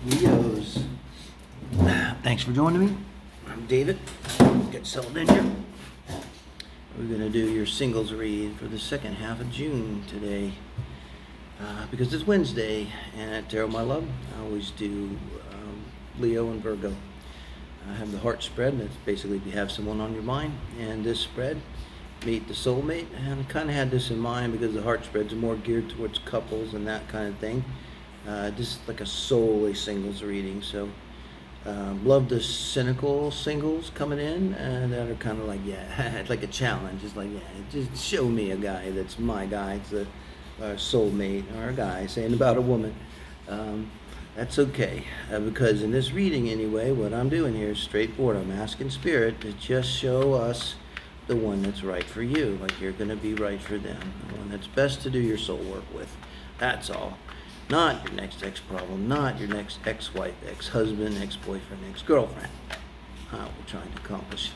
Leos. Thanks for joining me. I'm David. Get settled in here. We're going to do your singles read for the second half of June today. Because it's Wednesday, and at Tarot My Love, I always do Leo and Virgo. I have the heart spread, and it's basically if you have someone on your mind. And this spread, meet the soulmate. And I kind of had this in mind because the heart spreads are more geared towards couples and that kind of thing. This is like a solely singles reading, so love the cynical singles coming in that are kind of like, yeah, it's like a challenge. It's like, yeah, just show me a guy that's my guy. It's a soulmate or a guy saying about a woman. That's okay, because in this reading anyway, what I'm doing here is straightforward. I'm asking Spirit to just show us the one that's right for you, like you're going to be right for them, the one that's best to do your soul work with. That's all. Not your next ex-problem, not your next ex-wife, ex-husband, ex-boyfriend, ex-girlfriend. What we're trying to accomplish.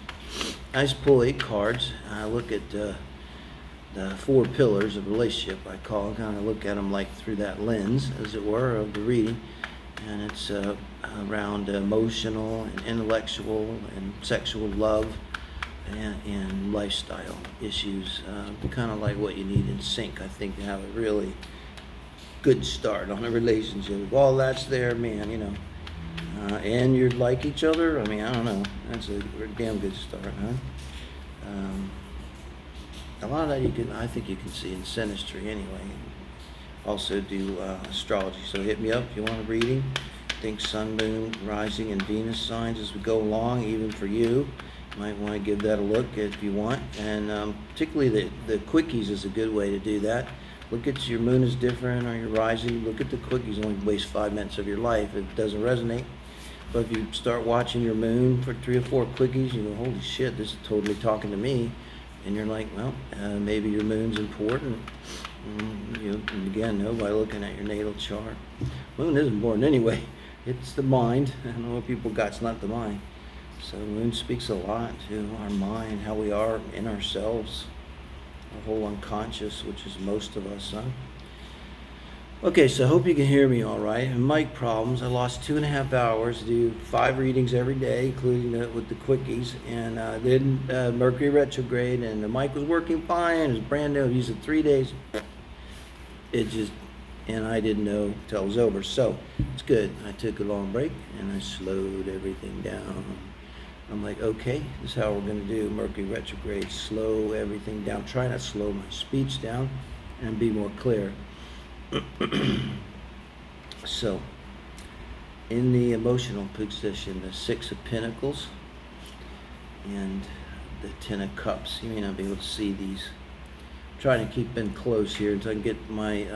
I just pull 8 cards. I look at the 4 pillars of relationship, I call it. Kind of look at them like through that lens, as it were, of the reading. And it's around emotional and intellectual and sexual love and lifestyle issues. Kind of like what you need in sync, I think, to have a really good start on a relationship. If all that's there, man, you know, and you like each other, I mean, I don't know, that's a damn good start, huh? A lot of that I think you can see in synastry anyway. Also do astrology, so hit me up if you want a reading. Think sun, moon, rising, and Venus signs as we go along, even for you. Might want to give that a look if you want, and particularly the quickies is a good way to do that. Look at your moon is different or your rising. Look at the quickies. Only waste 5 minutes of your life if it doesn't resonate. But if you start watching your moon for 3 or 4 quickies, you go, holy shit, this is totally talking to me. And you're like, well, maybe your moon's important. You again know by looking at your natal chart. Moon is important anyway. It's the mind. I don't know what people got. It's not the mind. So moon speaks a lot to our mind, how we are in ourselves. Our whole unconscious, which is most of us, huh? Okay, so I hope you can hear me all right. Mic problems. I lost 2.5 hours to do 5 readings every day, including with the quickies, and then Mercury retrograde, and the mic was working fine. It was brand new. I used it 3 days. It just, and I didn't know till it was over. So it's good. I took a long break and I slowed everything down. I'm like, okay, this is how we're going to do Mercury retrograde. Slow everything down. Try not to slow my speech down and be more clear. So, in the emotional position, the 6 of Pentacles and the 10 of Cups. You may not be able to see these. I'm trying to keep them close here until I can get my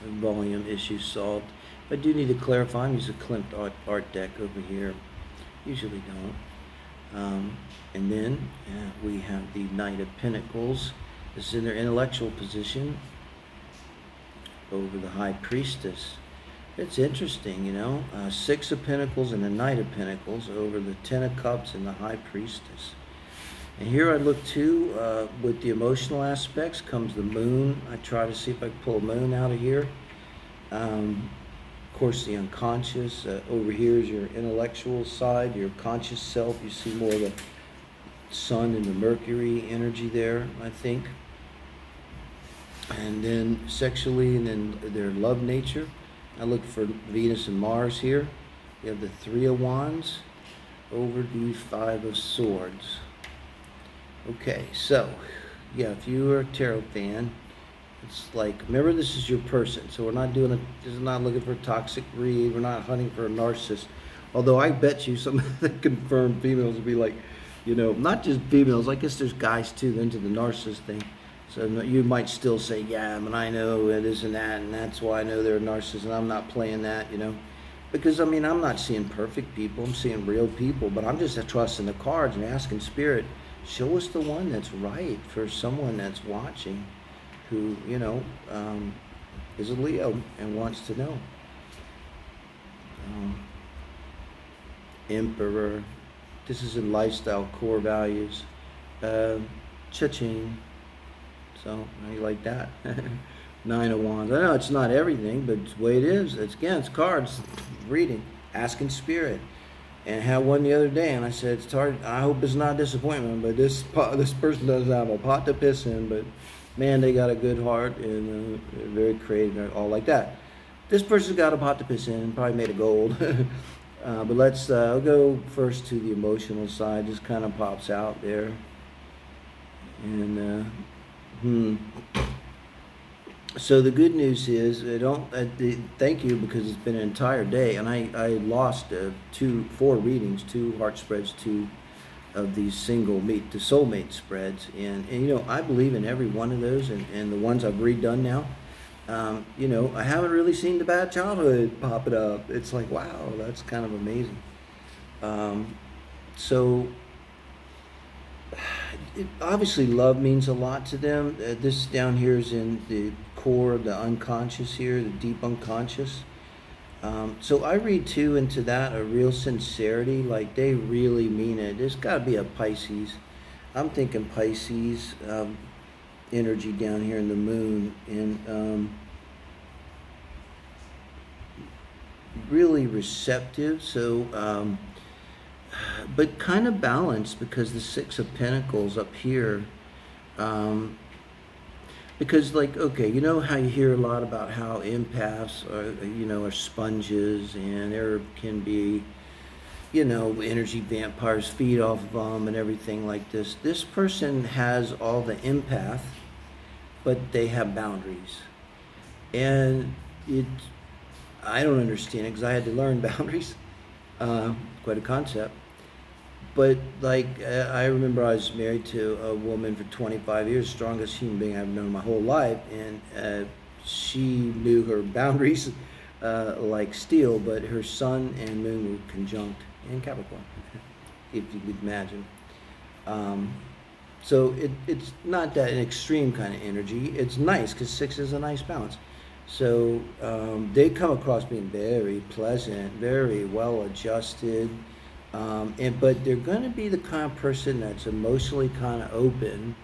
volume issues solved. If I do need to clarify, I'm using a Klimt art deck over here. Usually don't. And then we have the Knight of Pentacles. This is in their intellectual position over the High Priestess. It's interesting, you know, 6 of Pentacles and the Knight of Pentacles over the 10 of Cups and the High Priestess. And here I look too, with the emotional aspects comes the moon. I try to see if I can pull a moon out of here. Of course, the unconscious. Over here is your intellectual side, your conscious self. You see more of the sun and the Mercury energy there, I think. And then sexually, and then their love nature. I look for Venus and Mars here. You have the 3 of Wands over the 5 of Swords. Okay, so, yeah, if you are a tarot fan, it's like, remember, this is your person. So we're not doing this is not looking for a toxic read. We're not hunting for a narcissist. Although I bet you some of the confirmed females will be like, you know, not just females. I guess there's guys too into the narcissist thing. So you might still say, yeah, I mean, I know it is and that's why I know they're a narcissist, and I'm not playing that, you know. Because, I mean, I'm not seeing perfect people. I'm seeing real people. But I'm just trusting the cards and asking Spirit, show us the one that's right for someone that's watching who, you know, is a Leo and wants to know. Emperor. This is in lifestyle, core values. Ka-Ching. So, how you like that? 9 of Wands. I know it's not everything, but it's the way it is. It's, again, it's cards. reading, asking spirit. And had one the other day, and I said, it's hard. I hope it's not a disappointment, but this person doesn't have a pot to piss in, but man, they got a good heart and they're very creative and all like that. This person's got a pot to piss in, probably made of gold. But let's I'll go first to the emotional side. Just kind of pops out there, and So the good news is, thank you, because it's been an entire day, and I lost 4 readings, 2 heart spreads, 2 of these single meet, the soulmate spreads, and you know, I believe in every one of those, and the ones I've redone now. You know, I haven't really seen the bad childhood pop it up. It's like, wow, that's kind of amazing. So obviously love means a lot to them. This down here is in the core of the unconscious here, the deep unconscious. So I read too into that a real sincerity, like they really mean it. There's got to be a Pisces. I'm thinking Pisces energy down here in the moon, and really receptive. So but kind of balanced, because the 6 of Pentacles up here, because like, okay, you know how you hear a lot about how empaths are, you know, are sponges, and there can be, you know, energy vampires feed off of them and everything like this. This person has all the empath, but they have boundaries, and I don't understand it, because I had to learn boundaries. Quite a concept. But like, I remember I was married to a woman for 25 years, strongest human being I've known my whole life, and she knew her boundaries like steel, but her sun and moon were conjunct in Capricorn, if you could imagine. So it's not that an extreme kind of energy. It's nice, because 6 is a nice balance. So they come across being very pleasant, very well adjusted, but they're going to be the kind of person that's emotionally kind of open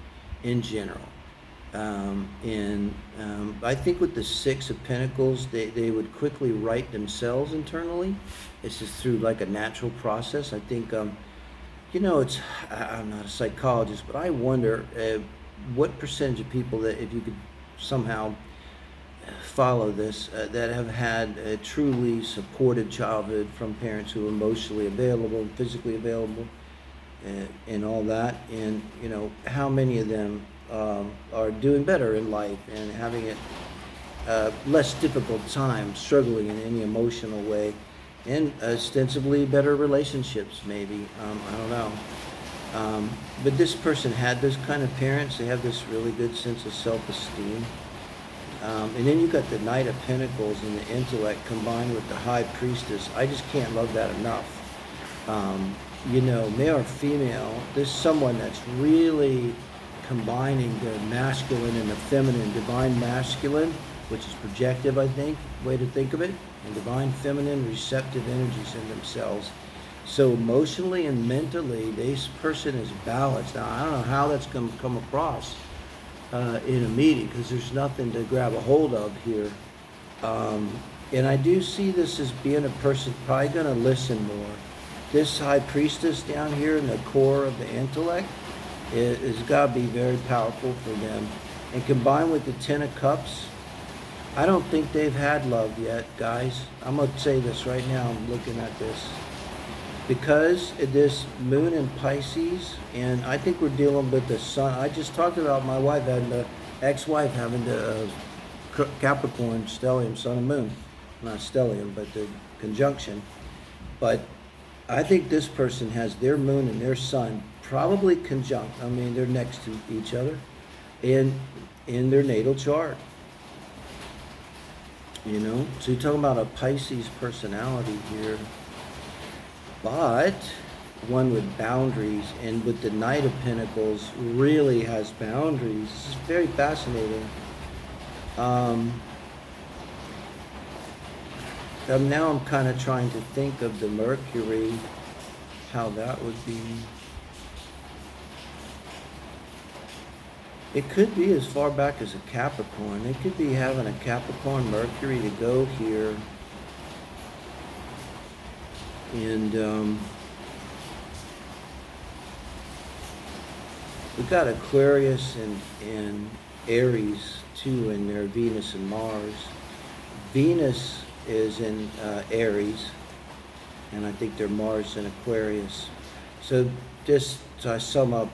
in general. I think with the 6 of Pentacles, they would quickly right themselves internally. It's just through like a natural process. I think, you know, I'm not a psychologist, but I wonder what percentage of people that, if you could somehow follow this, that have had a truly supported childhood from parents who are emotionally available and physically available, and all that, and you know, how many of them are doing better in life and having it less difficult time struggling in any emotional way, and ostensibly better relationships maybe. I don't know, but this person had this kind of parents. They have this really good sense of self-esteem. And then you got the Knight of Pentacles and the intellect combined with the High Priestess. I just can't love that enough. You know, male or female, there's someone that's really combining the masculine and the feminine, divine masculine, which is projective, I think, way to think of it, and divine feminine receptive energies in themselves. So emotionally and mentally, this person is balanced. Now, I don't know how that's going to come across in a meeting, because there's nothing to grab a hold of here. And I do see this as being a person probably going to listen more. This High Priestess down here in the core of the intellect is got to be very powerful for them. And combined with the 10 of Cups, I don't think they've had love yet, guys. I'm going to say this right now. I'm looking at this. Because this moon in Pisces, and I think we're dealing with the sun. I just talked about my wife having the ex-wife having the Capricorn stellium, sun and moon. Not stellium, but the conjunction. But I think this person has their moon and their sun probably conjunct. I mean, they're next to each other in their natal chart. You know, so you're talking about a Pisces personality here. But one with boundaries, and with the Knight of Pentacles really has boundaries. This is very fascinating. Now I'm kind of trying to think of the Mercury, how that would be. It could be as far back as a Capricorn. They could be having a Capricorn Mercury to go here. And we've got Aquarius and Aries too in there, Venus and Mars. Venus is in Aries, and I think they're Mars and Aquarius. So just to sum up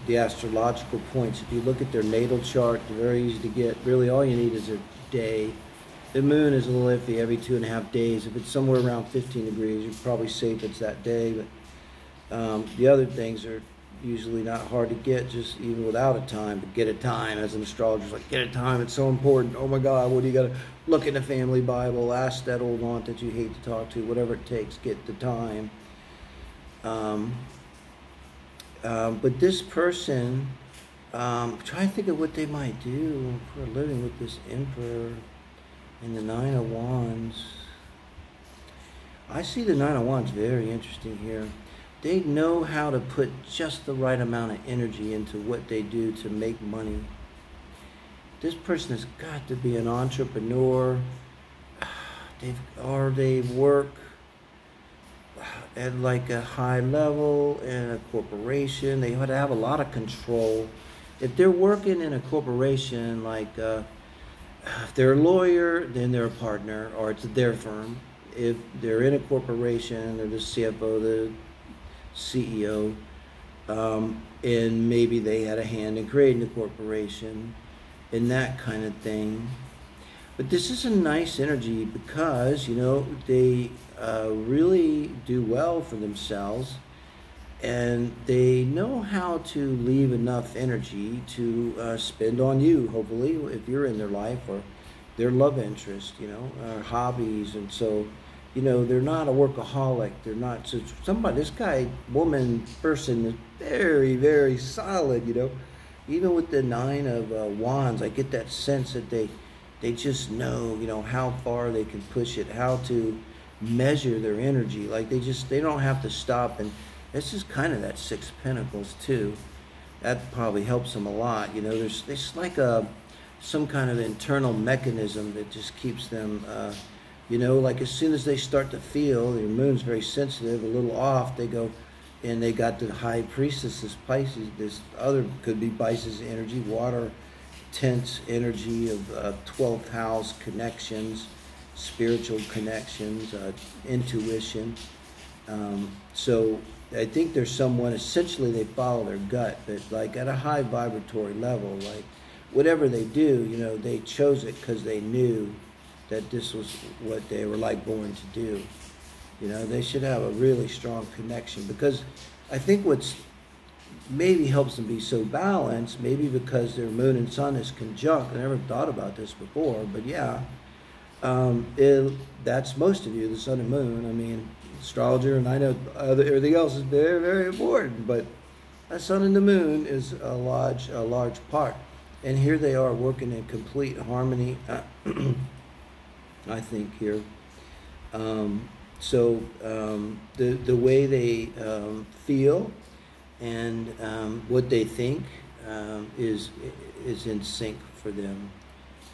the astrological points, if you look at their natal chart, they're very easy to get. Really all you need is a day. The moon is a little iffy every 2.5 days. If it's somewhere around 15 degrees, you're probably safe it's that day. But the other things are usually not hard to get, just even without a time. But get a time, as an astrologer's like, get a time, it's so important. Oh my God, what do you got to look in the family Bible, ask that old aunt that you hate to talk to, whatever it takes, get the time. But this person, trying to think of what they might do for a living with this Emperor and the Nine of Wands. I see the Nine of Wands very interesting here. They know how to put just the right amount of energy into what they do to make money. This person has got to be an entrepreneur, they work at like a high level in a corporation. They ought to have a lot of control. If they're working in a corporation, like if they're a lawyer, then they're a partner, or it's their firm. If they're in a corporation, they're the CFO, the CEO, and maybe they had a hand in creating the corporation and that kind of thing. But this is a nice energy because, you know, they really do well for themselves, and they know how to leave enough energy to spend on you, hopefully, if you're in their life, or their love interest, you know, or hobbies. And so, you know, they're not a workaholic. They're not, so somebody, this guy, woman, person is very, very solid, you know. Even with the Nine of Wands, I get that sense that they just know, you know, how far they can push it, how to measure their energy. Like they don't have to stop. And this is kind of that Six of Pentacles too. That probably helps them a lot. You know, there's like some kind of internal mechanism that just keeps them, you know, like as soon as they start to feel, their moon's very sensitive, a little off, they go, and they got the High Priestess, this Pisces, this other could be Pisces energy, water, tense energy of 12th house connections, spiritual connections, intuition. So I think there's someone, essentially they follow their gut, but like at a high vibratory level, like whatever they do, you know, they chose it because they knew that this was what they were like born to do. You know, they should have a really strong connection, because I think what's maybe helps them be so balanced, maybe because their moon and sun is conjunct. I never thought about this before, but yeah, that's most of you, the sun and moon. I mean, astrologer, and I know everything else is very, very important, but the sun and the moon is a large part. And here they are working in complete harmony, I think here. So the way they feel and what they think is in sync for them,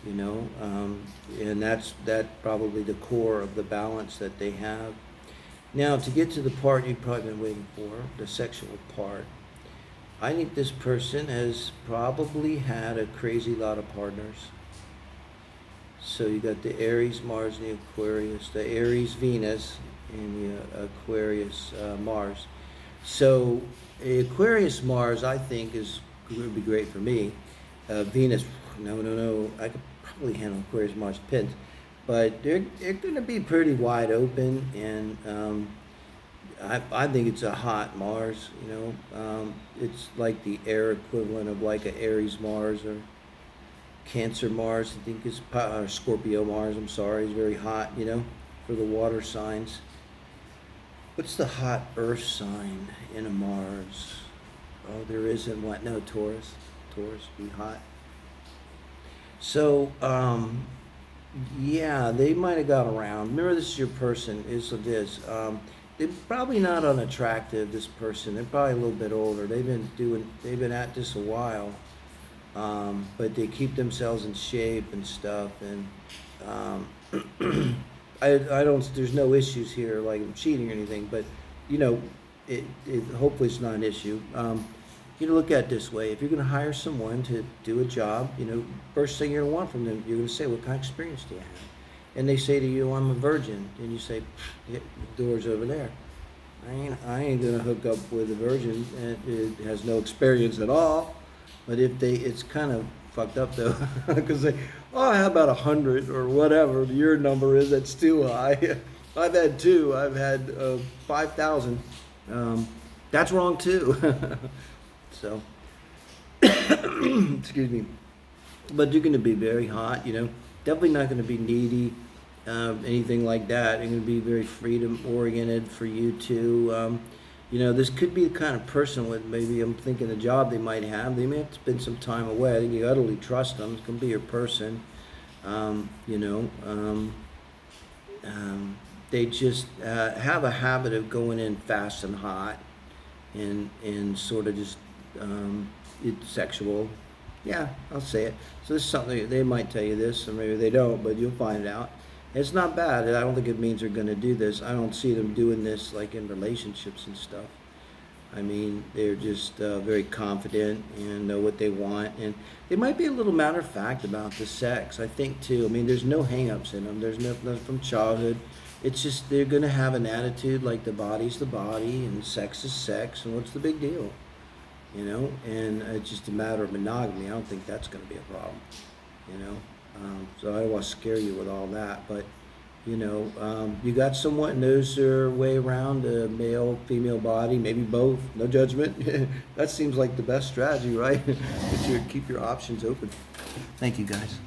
you know, and that's probably the core of the balance that they have. Now, to get to the part you've probably been waiting for, the sexual part, I think this person has probably had a crazy lot of partners. So you got the Aries, Mars, and the Aquarius, the Aries, Venus, and the Aquarius, Mars. So the Aquarius, Mars, I think is going to be great for me. Venus, no, I could probably handle Aquarius, Mars, pins, but they're going to be pretty wide open, and I think it's a hot Mars. You know, it's like the air equivalent of like a Aries Mars or Cancer Mars. I think it's Scorpio Mars. I'm sorry, it's very hot. You know, for the water signs. What's the hot Earth sign in a Mars? Oh, there isn't one. No, Taurus. Taurus be hot. So, yeah, they might have got around. Remember, this is your person. They're probably not unattractive, this person. They're probably a little bit older. They've been at this a while. But they keep themselves in shape and stuff. And I don't, there's no issues here like cheating or anything, but you know, hopefully it's not an issue. You look at it this way: if you're going to hire someone to do a job, you know, first thing you're going to want from them, you're going to say, "What kind of experience do you have?" And they say to you, "I'm a virgin," and you say, "The door's over there. I ain't going to hook up with a virgin and it has no experience at all." But if it's kind of fucked up though, because they, oh, how about 100 or whatever your number is? That's too high. I've had 2. I've had 5,000. That's wrong too. So, excuse me. But you're going to be very hot, you know. Definitely not going to be needy, anything like that. You're going to be very freedom oriented for you too. You know, this could be the kind of person with, maybe I'm thinking the job they might have. They may have to spend some time away. I think you utterly trust them. It's going to be your person. You know, they just have a habit of going in fast and hot, and sort of just it's sexual. Yeah, I'll say it. So this is something they might tell you this, or maybe they don't, but you'll find out. It's not bad. I don't think it means they're going to do this. I don't see them doing this like in relationships and stuff. I mean, they're just very confident and know what they want, and they might be a little matter of fact about the sex, I think too. I mean, there's no hang-ups in them. There's nothing from childhood. It's just they're going to have an attitude like the body's the body and sex is sex, and what's the big deal? You know, and it's just a matter of monogamy. I don't think that's going to be a problem, you know. So I don't want to scare you with all that, but you know, you got someone that knows their way around a male, female body, maybe both, no judgment. That seems like the best strategy, right? Keep your options open. Thank you, guys.